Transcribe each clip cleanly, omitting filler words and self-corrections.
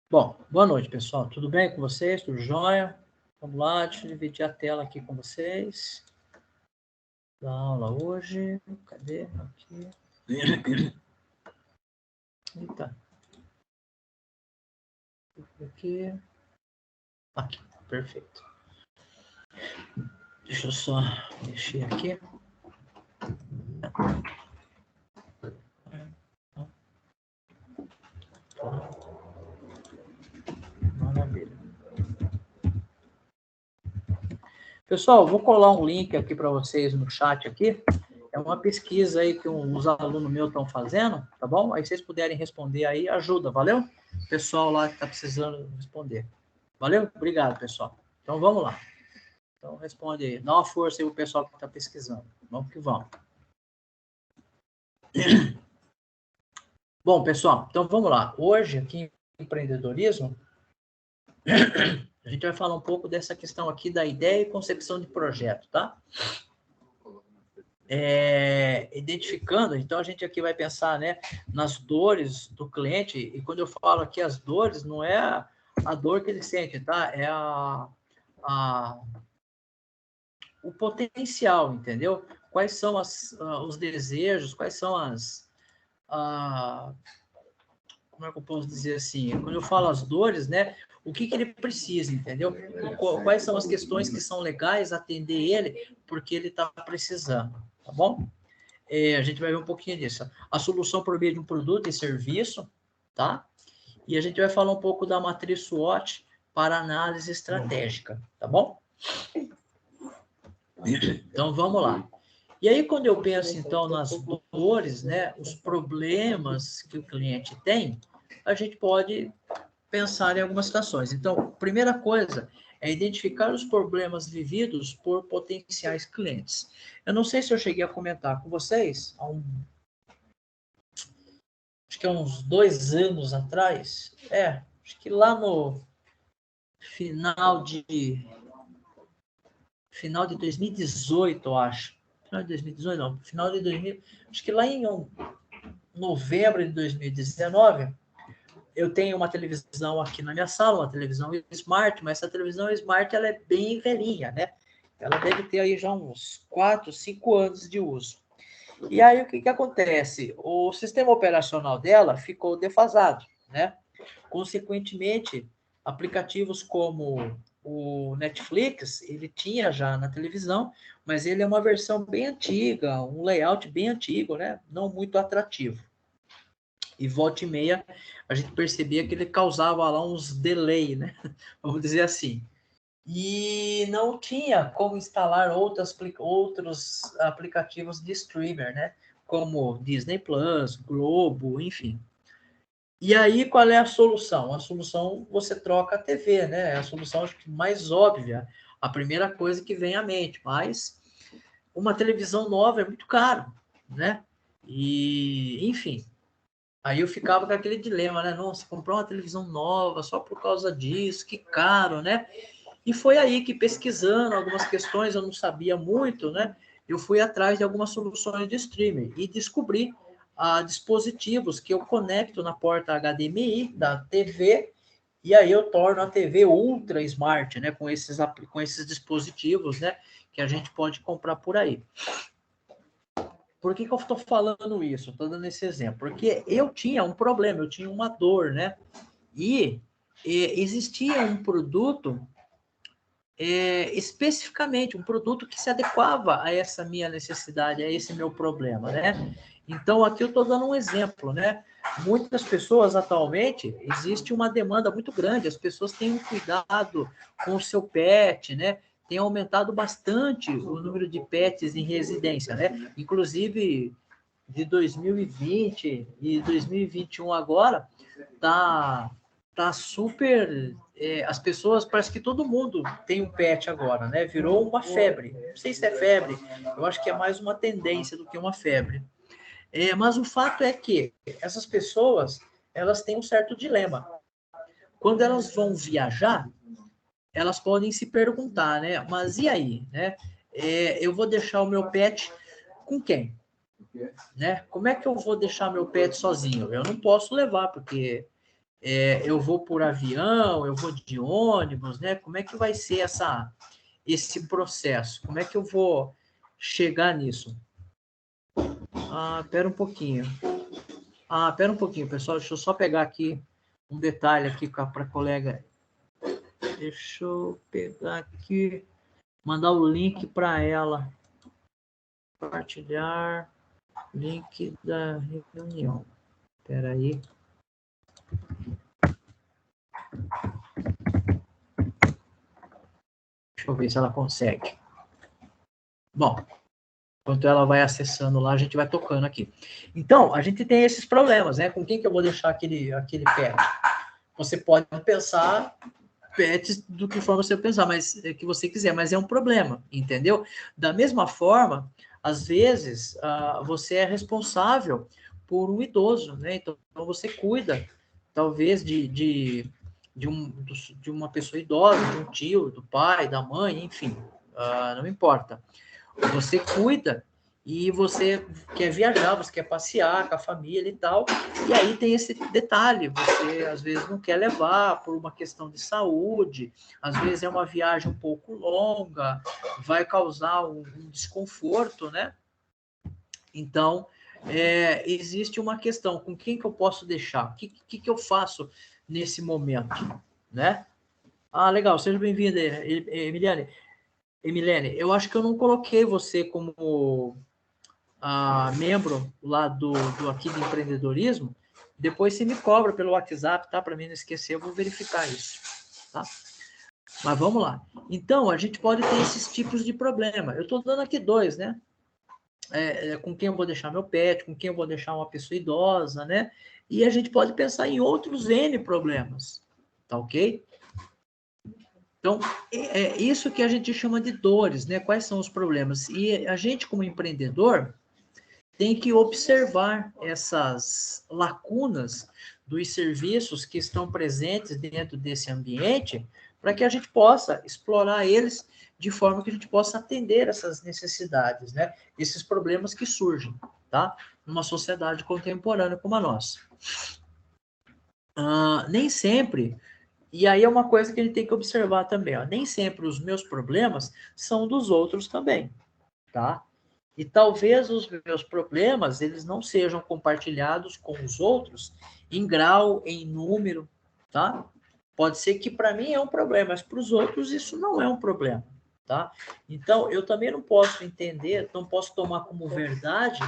Bom, boa noite, pessoal. Tudo bem com vocês? Tudo jóia? Vamos lá, deixa eu dividir a tela aqui com vocês. Da aula hoje. Cadê? Aqui. Eita. Aqui. Aqui, perfeito. Deixa eu só mexer aqui. Maravilha. Pessoal, vou colar um link aqui para vocês no chat aqui. É uma pesquisa aí que uns alunos meus estão fazendo, tá bom? Aí vocês puderem responder aí, ajuda, valeu? Pessoal lá que está precisando responder. Valeu? Obrigado, pessoal. Então, vamos lá. Então, responde aí. Dá uma força aí pro pessoal que está pesquisando. Vamos que vamos. Bom, pessoal, então vamos lá. Hoje, aqui em empreendedorismo, a gente vai falar um pouco dessa questão aqui da ideia e concepção de projeto, tá? Identificando, então a gente aqui vai pensar, né, nas dores do cliente, e quando eu falo aqui as dores, não é a dor que ele sente, tá? É o potencial, entendeu? Quais são os desejos, quais são como é que eu posso dizer assim? Quando eu falo as dores, né? O que ele precisa, entendeu? Quais são as questões que são legais atender ele, porque ele está precisando, tá bom? A gente vai ver um pouquinho disso. A solução por meio de um produto e serviço, tá? E a gente vai falar um pouco da matriz SWOT para análise estratégica, tá bom? Então, vamos lá. E aí, quando eu penso, então, nas dores, né, os problemas que o cliente tem, a gente pode pensar em algumas situações. Então, primeira coisa é identificar os problemas vividos por potenciais clientes. Eu não sei se eu cheguei a comentar com vocês, acho que há uns 2 anos atrás, acho que lá no final de 2018, eu acho. Final de 2018, não, final de 2000, acho que lá em novembro de 2019, eu tenho uma televisão aqui na minha sala, uma televisão Smart, mas essa televisão Smart ela é bem velhinha, né? Ela deve ter aí já uns 4, 5 anos de uso. E aí, o que acontece? O sistema operacional dela ficou defasado, né? Consequentemente, aplicativos como o Netflix, ele tinha já na televisão, mas ele é uma versão bem antiga, um layout bem antigo, né? Não muito atrativo. E volta e meia, a gente percebia que ele causava lá uns delay, né? Vamos dizer assim. E não tinha como instalar outros aplicativos de streamer, né? Como Disney Plus, Globo, enfim. E aí, qual é a solução? A solução, você troca a TV, né? É a solução, acho que mais óbvia, a primeira coisa que vem à mente. Mas uma televisão nova é muito caro, né? E, enfim, aí eu ficava com aquele dilema, né? Nossa, comprar uma televisão nova só por causa disso, que caro, né? E foi aí que, pesquisando algumas questões, eu não sabia muito, né? Eu fui atrás de algumas soluções de streaming e descobri dispositivos que eu conecto na porta HDMI da TV e aí eu torno a TV ultra smart, né? Com esses dispositivos, né? Que a gente pode comprar por aí. Por que eu estou falando isso? Estou dando esse exemplo. Porque eu tinha um problema, eu tinha uma dor, né? E existia um produto especificamente um produto que se adequava a essa minha necessidade, a esse meu problema, né? Então, aqui eu estou dando um exemplo, né? Muitas pessoas, atualmente, existe uma demanda muito grande, as pessoas têm um cuidado com o seu pet, né? Tem aumentado bastante o número de pets em residência, né? Inclusive, de 2020 e 2021 agora, tá super. As pessoas, parece que todo mundo tem um pet agora, né? Virou uma febre. Não sei se é febre, eu acho que é mais uma tendência do que uma febre. Mas o fato é que essas pessoas, elas têm um certo dilema. Quando elas vão viajar, elas podem se perguntar, né? Mas e aí, né? Eu vou deixar o meu pet com quem? Né? Como é que eu vou deixar meu pet sozinho? Eu não posso levar, porque eu vou por avião, eu vou de ônibus, né? Como é que vai ser esse processo? Como é que eu vou chegar nisso? Pera um pouquinho. Pera um pouquinho, pessoal. Deixa eu só pegar aqui um detalhe aqui para a colega. Deixa eu pegar aqui, mandar o link para ela. Compartilhar link da reunião. Espera aí. Deixa eu ver se ela consegue. Bom, enquanto ela vai acessando lá, a gente vai tocando aqui. Então, a gente tem esses problemas, né? Com quem que eu vou deixar aquele pet? Você pode pensar pets do que forma você pensar, mas que você quiser, mas é um problema, entendeu? Da mesma forma, às vezes, você é responsável por um idoso, né? Então, você cuida, talvez, de uma pessoa idosa, de um tio, do pai, da mãe, enfim, não importa. Você cuida e você quer viajar, você quer passear com a família e tal, e aí tem esse detalhe, você às vezes não quer levar por uma questão de saúde, às vezes é uma viagem um pouco longa, vai causar um desconforto, né? Então, existe uma questão, com quem que eu posso deixar? O que eu faço nesse momento, né? Legal, seja bem-vinda, Emiliane. Emiliane, eu acho que eu não coloquei você como membro lá do aqui do empreendedorismo. Depois você me cobra pelo WhatsApp, tá? Para mim não esquecer, eu vou verificar isso, tá? Mas vamos lá. Então, a gente pode ter esses tipos de problema. Eu estou dando aqui dois, né? Com quem eu vou deixar meu pet, com quem eu vou deixar uma pessoa idosa, né? E a gente pode pensar em outros N problemas, tá ok? Então, é isso que a gente chama de dores, né? Quais são os problemas? E a gente, como empreendedor, tem que observar essas lacunas dos serviços que estão presentes dentro desse ambiente para que a gente possa explorar eles de forma que a gente possa atender essas necessidades, né? Esses problemas que surgem, tá? Numa sociedade contemporânea como a nossa. Nem sempre, e aí é uma coisa que a gente tem que observar também, ó, nem sempre os meus problemas são dos outros também, tá? E talvez os meus problemas, eles não sejam compartilhados com os outros em grau, em número, tá? Pode ser que para mim é um problema, mas para os outros isso não é um problema, tá? Então, eu também não posso entender, não posso tomar como verdade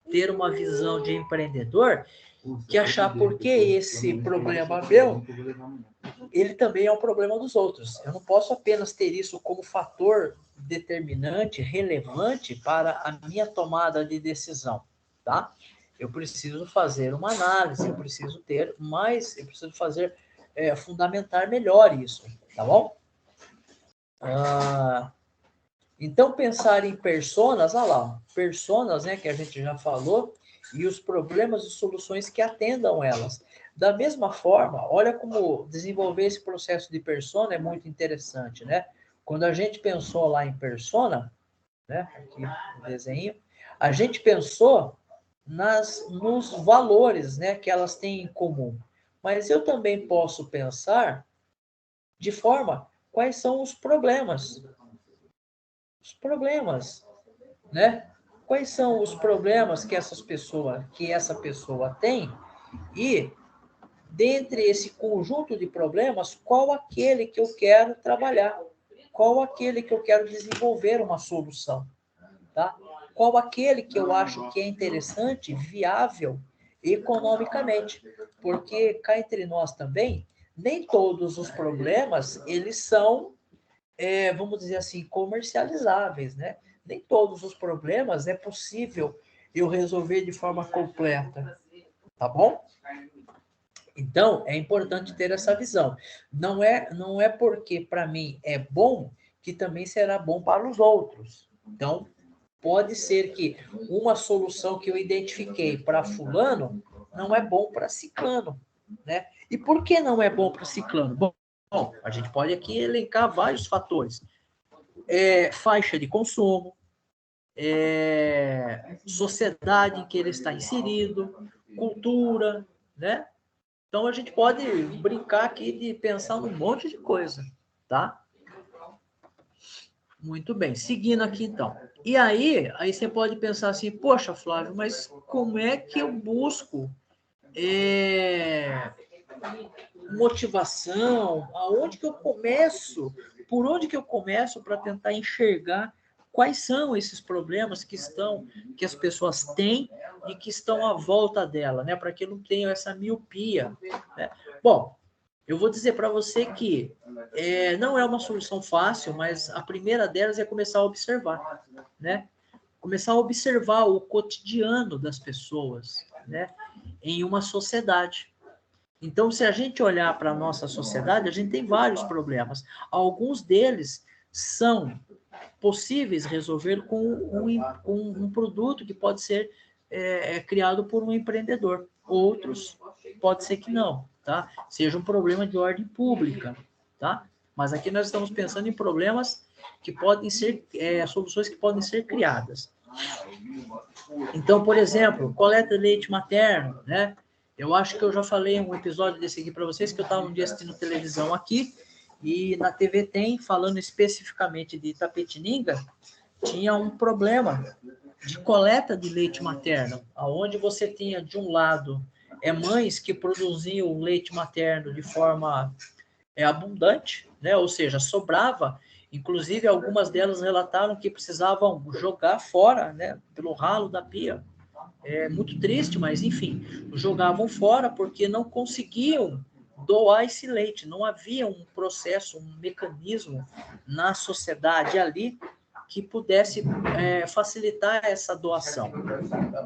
ter uma visão de empreendedor que achar porque esse problema meu, ele também é um problema dos outros. Eu não posso apenas ter isso como fator determinante, relevante para a minha tomada de decisão, tá? Eu preciso fazer uma análise, eu preciso ter mais, eu preciso fazer, fundamentar melhor isso, tá bom? Então, pensar em personas, olha lá, personas, né, que a gente já falou, e os problemas e soluções que atendam elas. Da mesma forma, olha como desenvolver esse processo de persona é muito interessante, né? Quando a gente pensou lá em persona, né, aqui no desenho, a gente pensou nos valores, né, que elas têm em comum. Mas eu também posso pensar de forma quais são os problemas, né? Quais são os problemas que essa pessoa tem e dentre esse conjunto de problemas, qual aquele que eu quero trabalhar? Qual aquele que eu quero desenvolver uma solução, tá? Qual aquele que eu acho que é interessante, viável economicamente? Porque cá entre nós também, nem todos os problemas eles são vamos dizer assim, comercializáveis, né? Nem todos os problemas é possível eu resolver de forma completa, tá bom? Então, é importante ter essa visão. Não é porque para mim é bom que também será bom para os outros. Então, pode ser que uma solução que eu identifiquei para fulano não é bom para ciclano, né? E por que não é bom para ciclano? Bom, a gente pode aqui elencar vários fatores. Faixa de consumo, sociedade em que ele está inserido, cultura, né? Então, a gente pode brincar aqui de pensar num monte de coisa, tá? Muito bem, seguindo aqui então. E aí você pode pensar assim, poxa, Flávio, mas como é que eu busco motivação? Aonde que eu começo? Por onde que eu começo para tentar enxergar quais são esses problemas que as pessoas têm e que estão à volta dela, né? Para que não tenham essa miopia, né? Bom, eu vou dizer para você que não é uma solução fácil, mas a primeira delas é começar a observar, né? Começar a observar o cotidiano das pessoas, né? Em uma sociedade. Então, se a gente olhar para a nossa sociedade, a gente tem vários problemas. Alguns deles são possíveis resolver com um produto que pode ser criado por um empreendedor. Outros, pode ser que não, tá? Seja um problema de ordem pública, tá? Mas aqui nós estamos pensando em problemas que podem ser, soluções que podem ser criadas. Então, por exemplo, coleta de leite materno, né? Eu acho que eu já falei um episódio desse aqui para vocês, que eu estava um dia assistindo televisão aqui, e na TV tem, falando especificamente de Itapetininga, tinha um problema de coleta de leite materno, aonde você tinha, de um lado, mães que produziam leite materno de forma abundante, né? Ou seja, sobrava. Inclusive, algumas delas relataram que precisavam jogar fora, né? Pelo ralo da pia. É muito triste, mas enfim, jogavam fora porque não conseguiam doar esse leite. Não havia um processo, um mecanismo na sociedade ali que pudesse facilitar essa doação,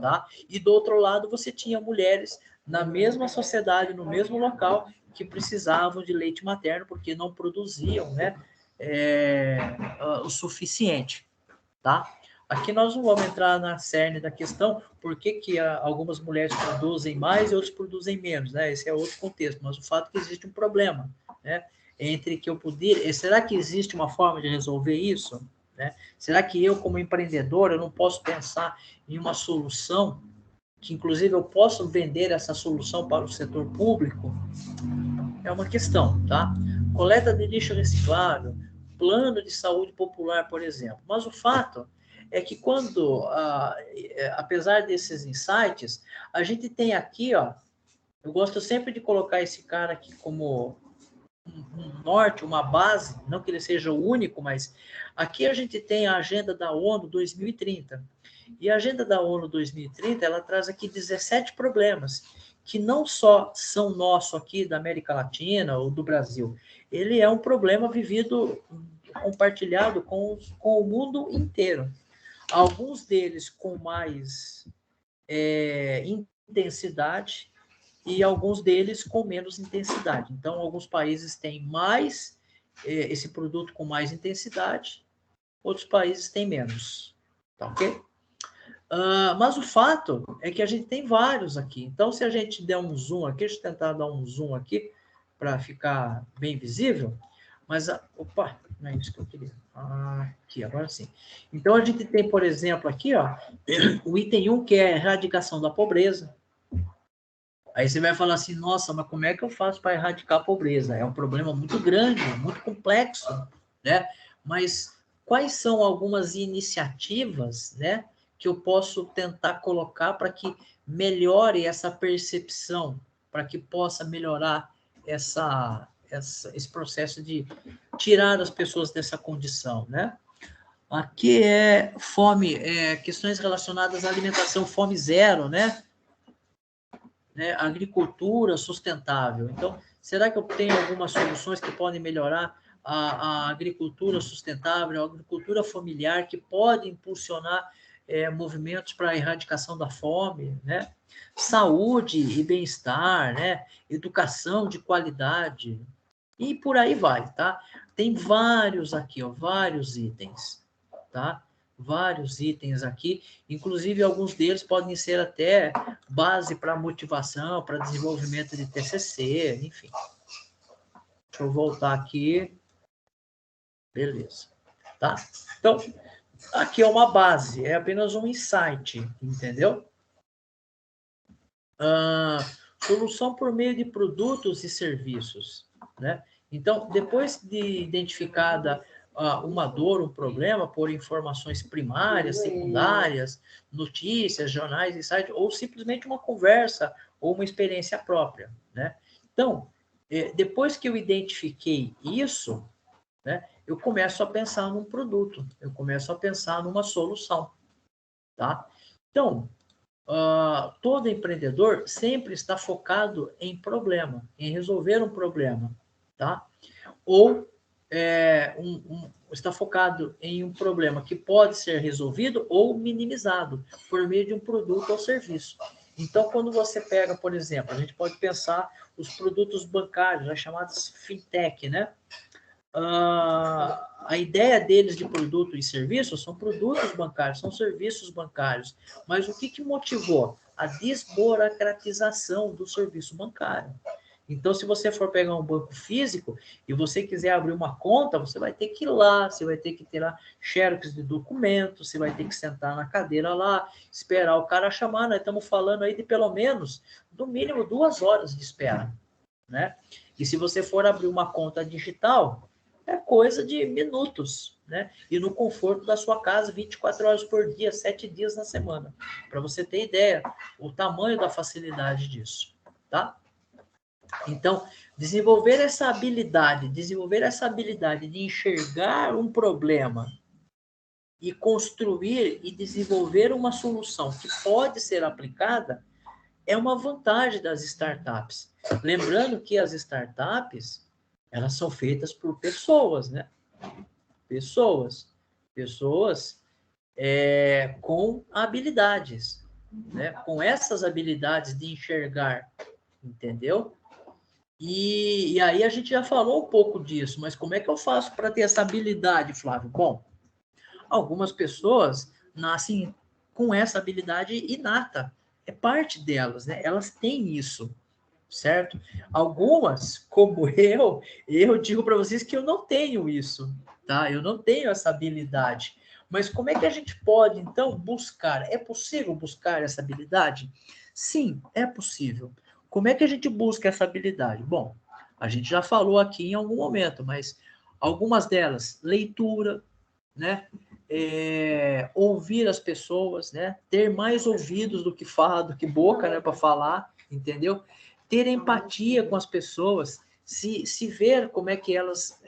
tá? E do outro lado você tinha mulheres na mesma sociedade, no mesmo local, que precisavam de leite materno porque não produziam, né, o suficiente, tá? Aqui nós não vamos entrar na cerne da questão, por que algumas mulheres produzem mais e outras produzem menos, né? Esse é outro contexto, mas o fato é que existe um problema, né? Entre que eu poder... Será que existe uma forma de resolver isso? Né? Será que eu, como empreendedor, eu não posso pensar em uma solução que, inclusive, eu posso vender essa solução para o setor público? É uma questão, tá? Coleta de lixo reciclável, plano de saúde popular, por exemplo. Mas o fato é que quando, apesar desses insights, a gente tem aqui, ó, eu gosto sempre de colocar esse cara aqui como um norte, uma base, não que ele seja o único, mas aqui a gente tem a agenda da ONU 2030. E a agenda da ONU 2030, ela traz aqui 17 problemas, que não só são nossos aqui da América Latina ou do Brasil, ele é um problema vivido, compartilhado com o mundo inteiro. Alguns deles com mais intensidade e alguns deles com menos intensidade. Então, alguns países têm mais esse produto com mais intensidade, outros países têm menos. Tá ok? Mas o fato é que a gente tem vários aqui. Então, se a gente der um zoom aqui, deixa eu tentar dar um zoom aqui para ficar bem visível. Mas, opa, não é isso que eu queria. Aqui, agora sim. Então, a gente tem, por exemplo, aqui, ó, o item 1, que é a erradicação da pobreza. Aí você vai falar assim, nossa, mas como é que eu faço para erradicar a pobreza? É um problema muito grande, muito complexo, né? Mas quais são algumas iniciativas, né, que eu posso tentar colocar para que melhore essa percepção, para que possa melhorar esse processo de tirar as pessoas dessa condição, né? Aqui é fome, questões relacionadas à alimentação, fome zero, né? Agricultura sustentável. Então, será que eu tenho algumas soluções que podem melhorar a agricultura sustentável, a agricultura familiar, que pode impulsionar movimentos para a erradicação da fome, né? Saúde e bem-estar, né? Educação de qualidade, e por aí vai, tá? Tem vários aqui, ó, vários itens, tá? Vários itens aqui, inclusive alguns deles podem ser até base para motivação, para desenvolvimento de TCC, enfim. Deixa eu voltar aqui. Beleza. Tá? Então, aqui é uma base, é apenas um insight, entendeu? Solução por meio de produtos e serviços, né? Então, depois de identificada uma dor, um problema, por informações primárias, secundárias, notícias, jornais, insights, ou simplesmente uma conversa ou uma experiência própria, né? Então, depois que eu identifiquei isso, né, eu começo a pensar num produto, eu começo a pensar numa solução, tá? Então, todo empreendedor sempre está focado em problema, em resolver um problema, tá? Ou está focado em um problema que pode ser resolvido ou minimizado por meio de um produto ou serviço. Então, quando você pega, por exemplo, a gente pode pensar os produtos bancários, as chamadas fintech, né? A ideia deles de produto e serviço são produtos bancários, são serviços bancários. Mas o que motivou? A desburocratização do serviço bancário. Então, se você for pegar um banco físico e você quiser abrir uma conta, você vai ter que ir lá, você vai ter que ter lá xerox de documentos, você vai ter que sentar na cadeira lá, esperar o cara chamar. Nós estamos falando aí de pelo menos, no mínimo, 2 horas de espera, né? E se você for abrir uma conta digital, é coisa de minutos, né? E no conforto da sua casa, 24 horas por dia, 7 dias na semana. Para você ter ideia, o tamanho da facilidade disso, tá? Então, desenvolver essa habilidade de enxergar um problema e construir e desenvolver uma solução que pode ser aplicada é uma vantagem das startups. Lembrando que as startups, elas são feitas por pessoas, né? Pessoas com habilidades, né? Com essas habilidades de enxergar, entendeu? E aí a gente já falou um pouco disso, mas como é que eu faço para ter essa habilidade, Flávio? Bom, algumas pessoas nascem com essa habilidade inata, é parte delas, né? Elas têm isso, certo? Algumas, como eu digo para vocês que eu não tenho isso, tá? Eu não tenho essa habilidade. Mas como é que a gente pode, então, buscar? É possível buscar essa habilidade? Sim, é possível. Como é que a gente busca essa habilidade? Bom, a gente já falou aqui em algum momento, mas algumas delas, leitura, né? Ouvir as pessoas, né? Ter mais ouvidos do que fala, do que boca, né? Para falar, entendeu? Ter empatia com as pessoas, se ver como é que elas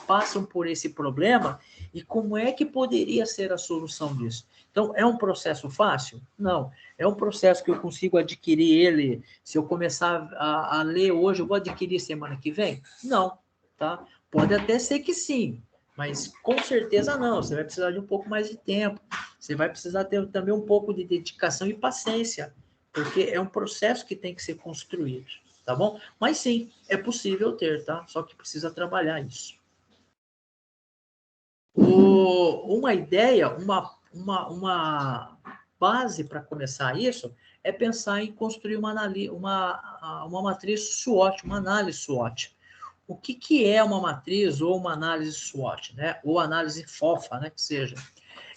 passam por esse problema e como é que poderia ser a solução disso. Então, é um processo fácil? Não. É um processo que eu consigo adquirir ele, se eu começar a ler hoje, eu vou adquirir semana que vem? Não, tá? Pode até ser que sim, mas com certeza não. Você vai precisar de um pouco mais de tempo, você vai precisar ter também um pouco de dedicação e paciência, porque é um processo que tem que ser construído, tá bom? Mas sim, é possível ter, tá? Só que precisa trabalhar isso. Uma ideia, uma base para começar isso é pensar em construir uma matriz SWOT, uma análise SWOT. O que é uma matriz ou uma análise SWOT, né? Ou análise FOFA, né? Que seja.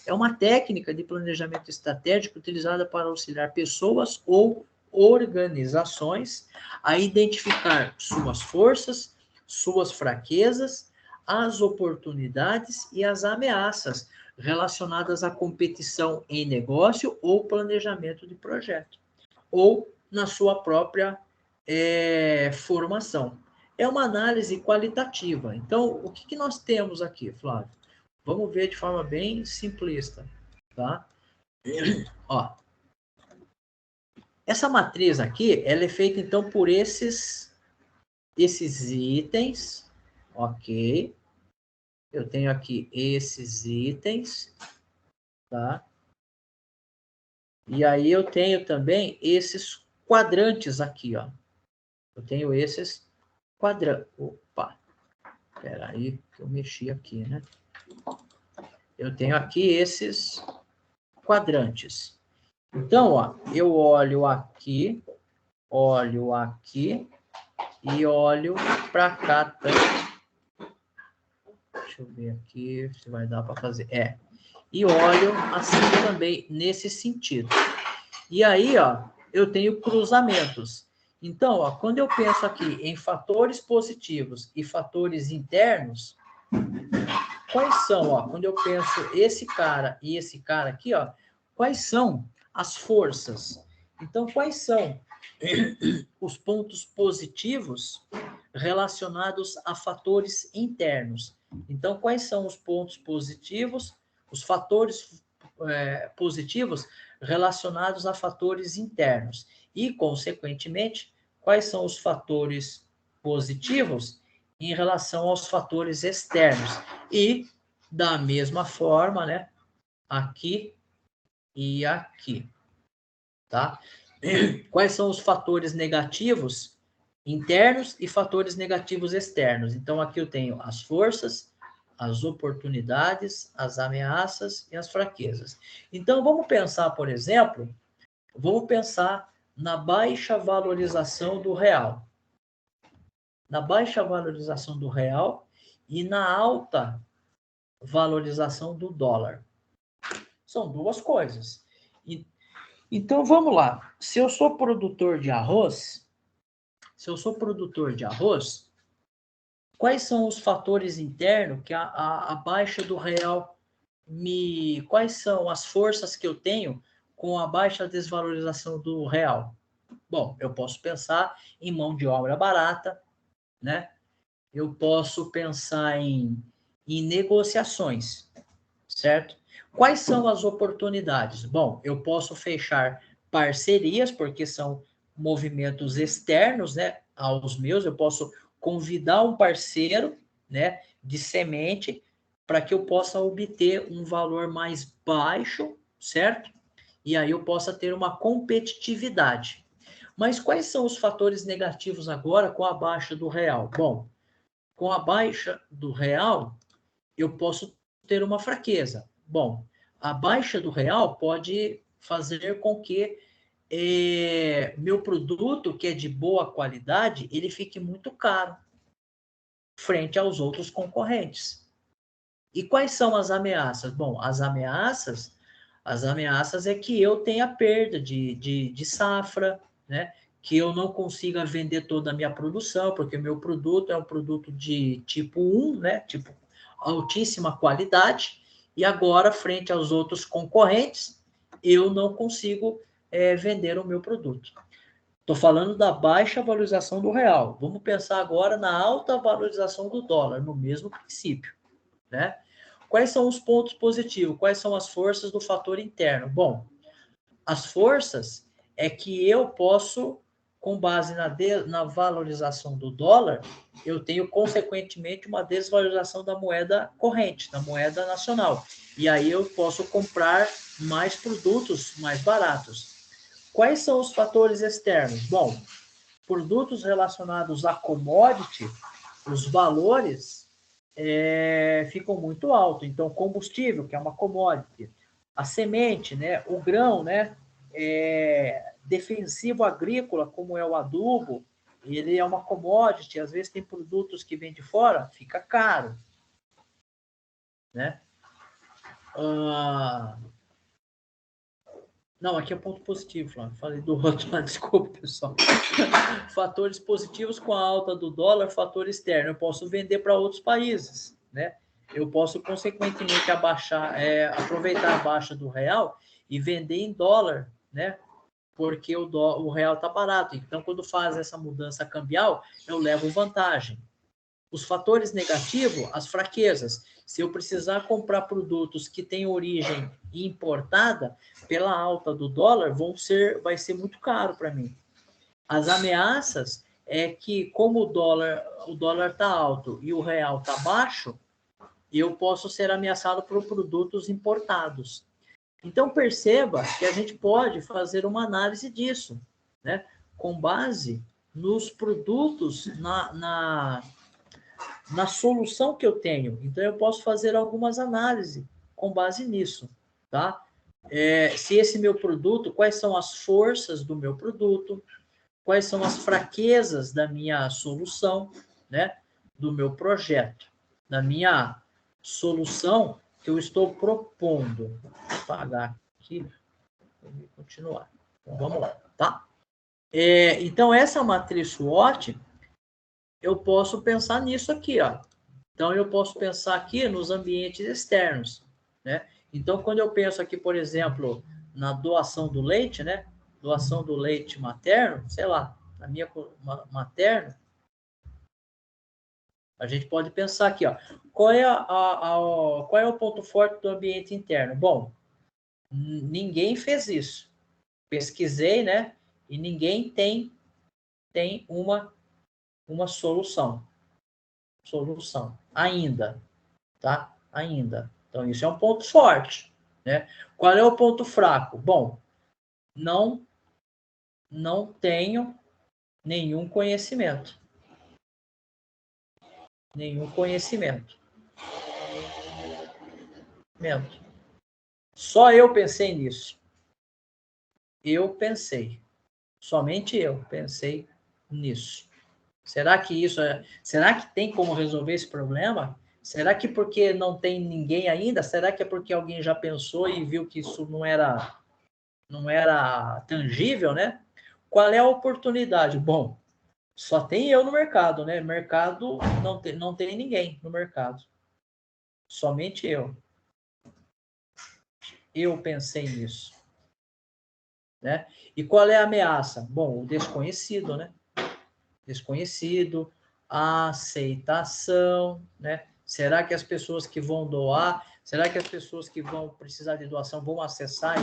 É uma técnica de planejamento estratégico utilizada para auxiliar pessoas ou organizações a identificar suas forças, suas fraquezas, as oportunidades e as ameaças relacionadas à competição em negócio ou planejamento de projeto, ou na sua própria formação. É uma análise qualitativa. Então, o que nós temos aqui, Flávio? Vamos ver de forma bem simplista, tá? Ó, essa matriz aqui, ela é feita então por esses itens, ok? Eu tenho aqui esses itens, tá? E aí eu tenho também esses quadrantes aqui, ó. Eu tenho esses quadrantes. Opa, espera aí que eu mexi aqui, né? Eu tenho aqui esses quadrantes. Então, ó, eu olho aqui e olho para cá também. Deixa eu ver aqui se vai dar para fazer. E olho assim também nesse sentido. E aí, ó, eu tenho cruzamentos. Então, ó, quando eu penso aqui em fatores positivos e fatores internos, quais são, ó, quando eu penso esse cara e esse cara aqui, ó, quais são as forças? Então, quais são os pontos positivos relacionados a fatores internos? Então, quais são os pontos positivos, os fatores positivos relacionados a fatores internos? E, consequentemente, quais são os fatores positivos em relação aos fatores externos? E, da mesma forma, né, aqui e aqui, tá? Quais são os fatores negativos internos e fatores negativos externos? Então, aqui eu tenho as forças, as oportunidades, as ameaças e as fraquezas. Então, vamos pensar, por exemplo, vamos pensar na baixa valorização do real. Na baixa valorização do real e na alta valorização do dólar. São duas coisas. Então, vamos lá. Se eu sou produtor de arroz, quais são os fatores internos que a baixa do real me... Quais são as forças que eu tenho com a baixa desvalorização do real? Bom, eu posso pensar em mão de obra barata, né? Eu posso pensar em negociações, certo? Quais são as oportunidades? Bom, eu posso fechar parcerias, porque são movimentos externos, né, aos meus. Eu posso convidar um parceiro, né, de semente para que eu possa obter um valor mais baixo, certo? E aí eu possa ter uma competitividade. Mas quais são os fatores negativos agora com a baixa do real? Bom, com a baixa do real, eu posso ter uma fraqueza. Bom, a baixa do real pode fazer com que meu produto, que é de boa qualidade, ele fique muito caro frente aos outros concorrentes. E quais são as ameaças? Bom, as ameaças é que eu tenha perda de safra, né? Que eu não consiga vender toda a minha produção, porque meu produto é um produto de tipo 1, né? Tipo altíssima qualidade, e agora, frente aos outros concorrentes, eu não consigo vender o meu produto. Estou falando da baixa valorização do real. Vamos pensar agora na alta valorização do dólar, no mesmo princípio, né? Quais são os pontos positivos? Quais são as forças do fator interno? Bom, as forças é que eu posso, com base na valorização do dólar, eu tenho, consequentemente, uma desvalorização da moeda corrente, da moeda nacional. E aí eu posso comprar mais produtos mais baratos. Quais são os fatores externos? Bom, produtos relacionados a commodity, os valores ficam muito altos. Então, combustível, que é uma commodity, a semente, né, o grão, né, defensivo agrícola, como é o adubo, ele é uma commodity, às vezes tem produtos que vêm de fora, fica caro, né? Não, aqui é ponto positivo, Flávio. Falei do outro, desculpa, pessoal. Fatores positivos com a alta do dólar, fator externo. Eu posso vender para outros países, né? Eu posso, consequentemente, aproveitar a baixa do real e vender em dólar, né? Porque o real está barato. Então, quando faz essa mudança cambial, eu levo vantagem. Os fatores negativos, as fraquezas. Se eu precisar comprar produtos que têm origem importada, pela alta do dólar, vai ser muito caro para mim. As ameaças é que, como o dólar está alto e o real está baixo, eu posso ser ameaçado por produtos importados. Então, perceba que a gente pode fazer uma análise disso, né? Com base nos produtos, na solução que eu tenho. Então, eu posso fazer algumas análises com base nisso, tá? Se esse meu produto, quais são as forças do meu produto, quais são as fraquezas da minha solução, né? Do meu projeto, da minha solução que eu estou propondo. Vou apagar aqui e continuar. Então, vamos lá, tá? Então, essa matriz SWOT, eu posso pensar nisso aqui, ó. Então, eu posso pensar aqui nos ambientes externos, né? Então, quando eu penso aqui, por exemplo, na doação do leite, né? Doação do leite materno, sei lá, na minha materna, a gente pode pensar aqui, ó. Qual é o ponto forte do ambiente interno? Bom, ninguém fez isso. Pesquisei, né? E ninguém tem uma solução ainda, tá? Ainda. Então, isso é um ponto forte, né? Qual é o ponto fraco? Bom, não tenho nenhum conhecimento. Nenhum conhecimento. Só eu pensei nisso. Eu pensei. Somente eu pensei nisso. Será que será que tem como resolver esse problema? Será que porque não tem ninguém ainda? Será que é porque alguém já pensou e viu que isso não era tangível, né? Qual é a oportunidade? Bom, só tem eu no mercado, né? Mercado não tem ninguém no mercado. Somente eu. Eu pensei nisso, né? E qual é a ameaça? Bom, o desconhecido, né? Desconhecido, a aceitação, né? Será que as pessoas que vão doar, será que as pessoas que vão precisar de doação vão acessar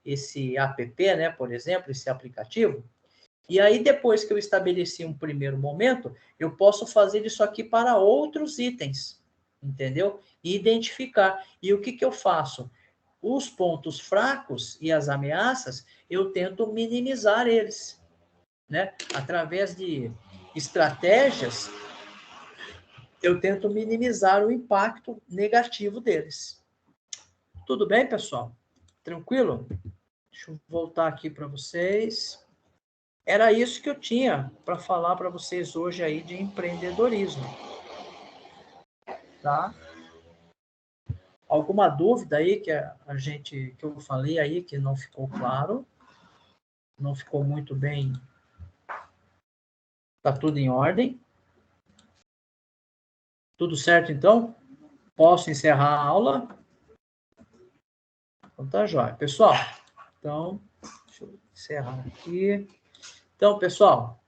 esse app, né, por exemplo, esse aplicativo? E aí, depois que eu estabeleci um primeiro momento, eu posso fazer isso aqui para outros itens, entendeu? E identificar. E o que eu faço? Os pontos fracos e as ameaças, eu tento minimizar eles, né? Através de estratégias, eu tento minimizar o impacto negativo deles. Tudo bem, pessoal? Tranquilo? Deixa eu voltar aqui para vocês. Era isso que eu tinha para falar para vocês hoje aí de empreendedorismo. Tá? Alguma dúvida aí que eu falei aí que não ficou claro? Não ficou muito bem? Tá tudo em ordem? Tudo certo então? Posso encerrar a aula? Então tá jóia. Pessoal, então, deixa eu encerrar aqui. Então, pessoal,